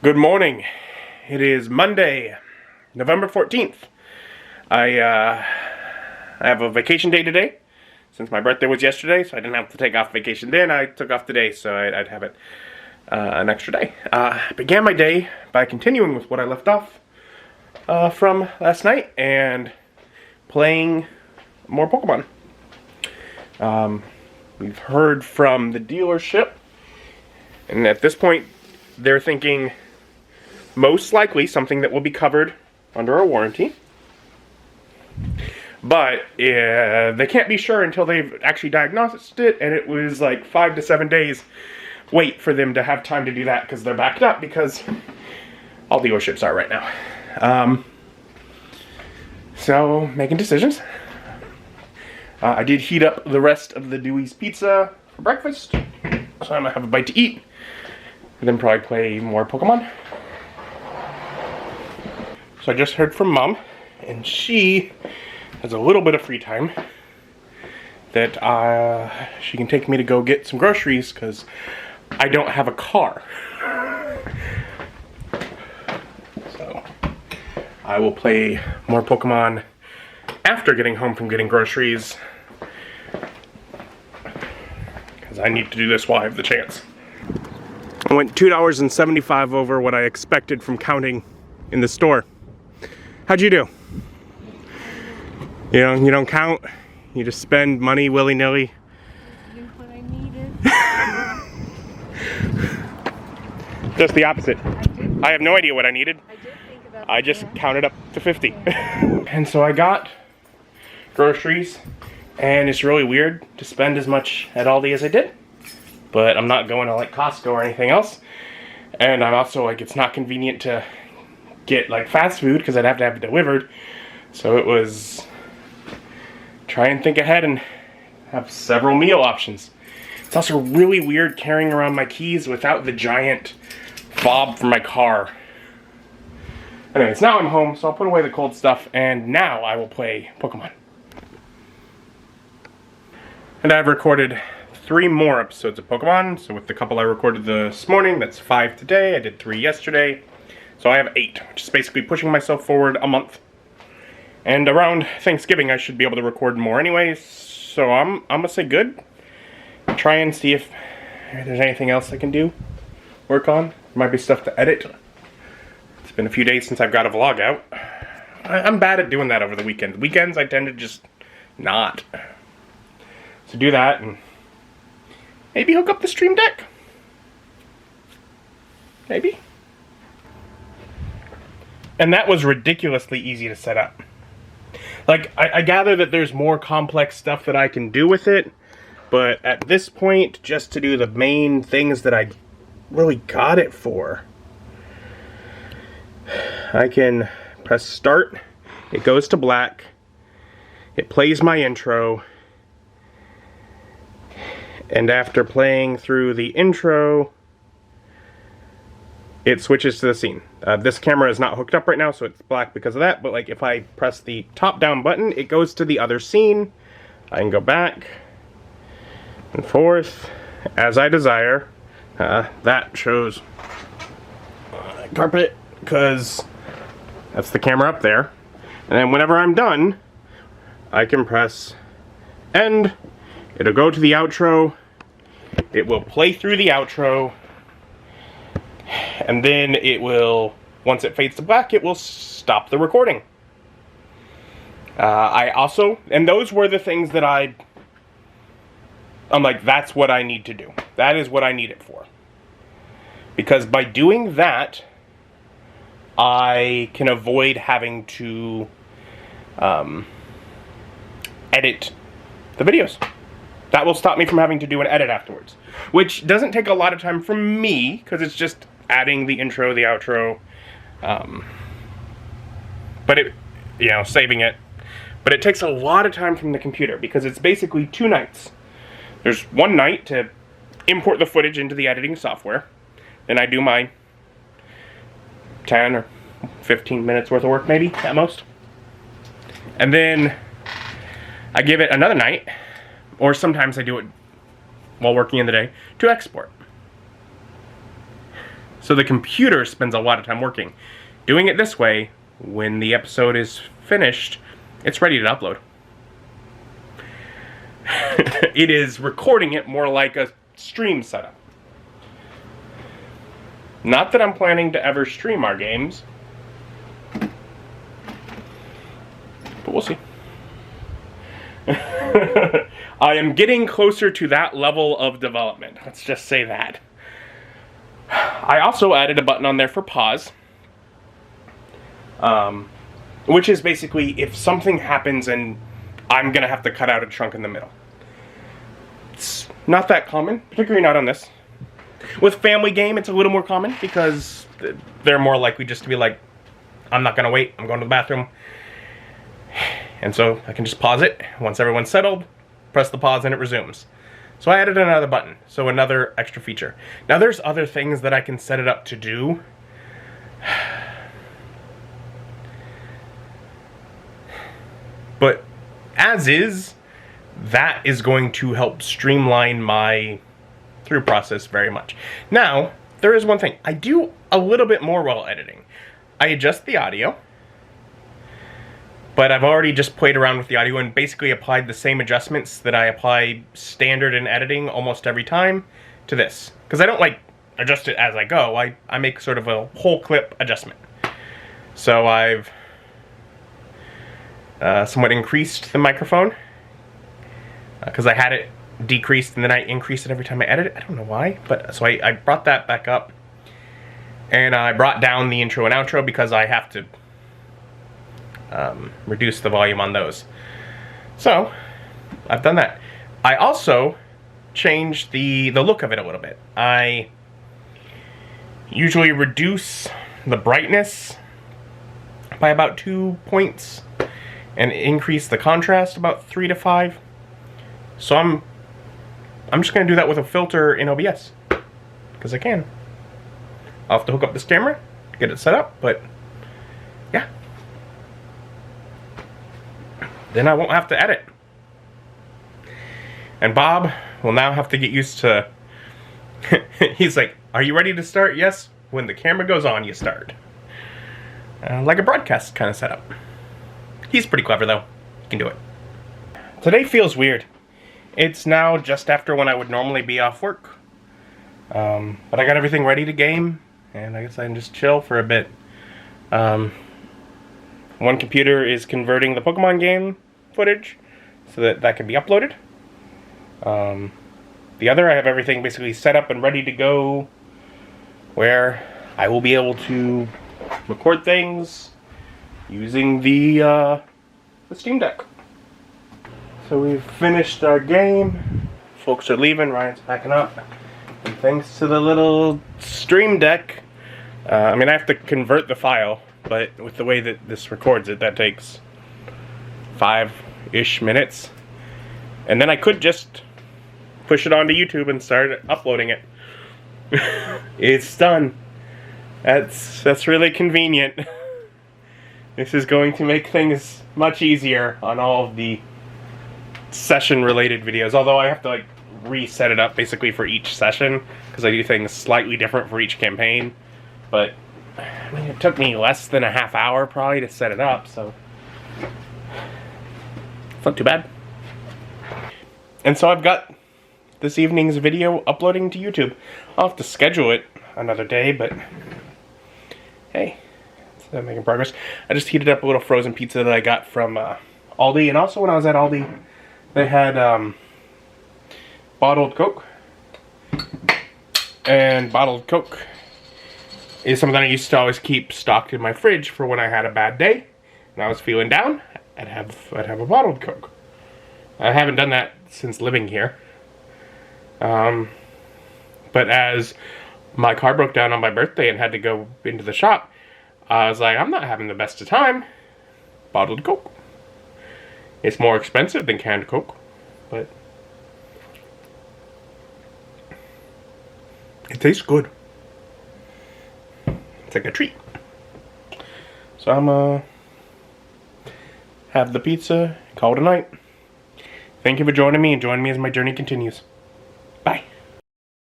Good morning. It is Monday, November 14th. I have a vacation day today. Since my birthday was yesterday, so I didn't have to take off vacation then. I took off today, so I'd have it an extra day. I began my day by continuing with what I left off from last night and playing more Pokemon. We've heard from the dealership, and at this point, they're thinking most likely something that will be covered under a warranty. But they can't be sure until they've actually diagnosed it, and it was like 5 to 7 days wait for them to have time to do that because they're backed up, because all dealerships are right now. So, making decisions. I did heat up the rest of the Dewey's Pizza for breakfast, so I'm gonna have a bite to eat, and then probably play more Pokemon. So I just heard from Mom, and she has a little bit of free time that she can take me to go get some groceries because I don't have a car. So I will play more Pokemon after getting home from getting groceries, because I need to do this while I have the chance. I went $2.75 over what I expected from counting in the store. How'd you do? You don't count, you just spend money willy-nilly. I did what I needed. Just the opposite. I have no idea what I needed. I did think about I just counted up to 50. And so I got groceries, and it's really weird to spend as much at Aldi as I did. But I'm not going to like Costco or anything else. And I'm also like, it's not convenient to get like fast food because I'd have to have it delivered. So it was try and think ahead and have several meal options. It's also really weird carrying around my keys without the giant fob for my car. Anyways, now I'm home, so I'll put away the cold stuff, and now I will play Pokemon. And I've recorded 3 more episodes of Pokemon. So with the couple I recorded this morning, that's 5 today. I did 3 yesterday. So I have 8, which is basically pushing myself forward a month. And around Thanksgiving, I should be able to record more anyways. So I'm gonna say good. Try and see if there's anything else I can do, work on. There might be stuff to edit. It's been a few days since I've got a vlog out. I'm bad at doing that over the weekend. Weekends, I tend to just not. So do that, and maybe hook up the Stream Deck. Maybe. And that was ridiculously easy to set up. Like, I gather that there's more complex stuff that I can do with it, but at this point, just to do the main things that I really got it for, I can press start, it goes to black, it plays my intro, and after playing through the intro, it switches to the scene. This camera is not hooked up right now, so it's black because of that, but like if I press the top-down button, it goes to the other scene. I can go back and forth as I desire. That shows carpet, because that's the camera up there. And then whenever I'm done, I can press end. It'll go to the outro. It will play through the outro. And then it will, once it fades to black, it will stop the recording. I also, and those were the things that I'm like, that's what I need to do. That is what I need it for. Because by doing that, I can avoid having to edit the videos. That will stop me from having to do an edit afterwards. Which doesn't take a lot of time from me, because it's just adding the intro, the outro, but it, saving it. But it takes a lot of time from the computer, because it's basically 2 nights. There's 1 night to import the footage into the editing software. Then I do my 10 or 15 minutes worth of work, maybe, at most. And then I give it another night, or sometimes I do it while working in the day, to export. So the computer spends a lot of time working. Doing it this way, when the episode is finished, it's ready to upload. It is recording it more like a stream setup. Not that I'm planning to ever stream our games, but we'll see. I am getting closer to that level of development. Let's just say that. I also added a button on there for pause. Which is basically if something happens and I'm going to have to cut out a chunk in the middle. It's not that common, particularly not on this. With family game, it's a little more common because they're more likely just to be like, I'm not going to wait, I'm going to the bathroom. And so I can just pause it. Once everyone's settled, press the pause and it resumes. So I added another button, so another extra feature. Now there's other things that I can set it up to do. But as is, that is going to help streamline my through process very much. Now, there is one thing. I do a little bit more while editing. I adjust the audio, but I've already just played around with the audio and basically applied the same adjustments that I apply standard in editing almost every time to this. Because I don't like adjust it as I go. I make sort of a whole clip adjustment. So I've somewhat increased the microphone because I had it decreased and then I increased it every time I edit it. I don't know why, but so I brought that back up, and I brought down the intro and outro because I have to reduce the volume on those. So I've done that. I also changed the look of it a little bit. I usually reduce the brightness by about 2 points and increase the contrast about 3 to 5. So I'm just going to do that with a filter in OBS because I can. I'll have to hook up this camera to get it set up, but yeah. Then I won't have to edit. And Bob will now have to get used to... He's like, are you ready to start? Yes. When the camera goes on, you start. Like a broadcast kind of setup. He's pretty clever, though. He can do it. Today feels weird. It's now just after when I would normally be off work. But I got everything ready to game, and I guess I can just chill for a bit. One computer is converting the Pokemon game footage so that that can be uploaded. The other, I have everything basically set up and ready to go where I will be able to record things using the Steam Deck. So we've finished our game. Folks are leaving, Ryan's packing up. And thanks to the little Stream Deck, I mean I have to convert the file, but with the way that this records it, that takes 5-ish minutes. And then I could just push it onto YouTube and start uploading it. It's done. That's really convenient. This is going to make things much easier on all of the session-related videos. Although I have to like reset it up basically for each session because I do things slightly different for each campaign. But I mean, it took me less than a half hour probably to set it up, so it's not too bad. And so I've got this evening's video uploading to YouTube. I'll have to schedule it another day, but hey, it's making progress. I just heated up a little frozen pizza that I got from Aldi, and also when I was at Aldi, they had bottled Coke. And bottled Coke is something I used to always keep stocked in my fridge for when I had a bad day and I was feeling down. I'd have a bottled Coke. I haven't done that since living here. But as my car broke down on my birthday and had to go into the shop, I was like, I'm not having the best of time. Bottled Coke. It's more expensive than canned Coke, but it tastes good. It's like a treat. So I'm have the pizza, call it a night. Thank you for joining me, and join me as my journey continues.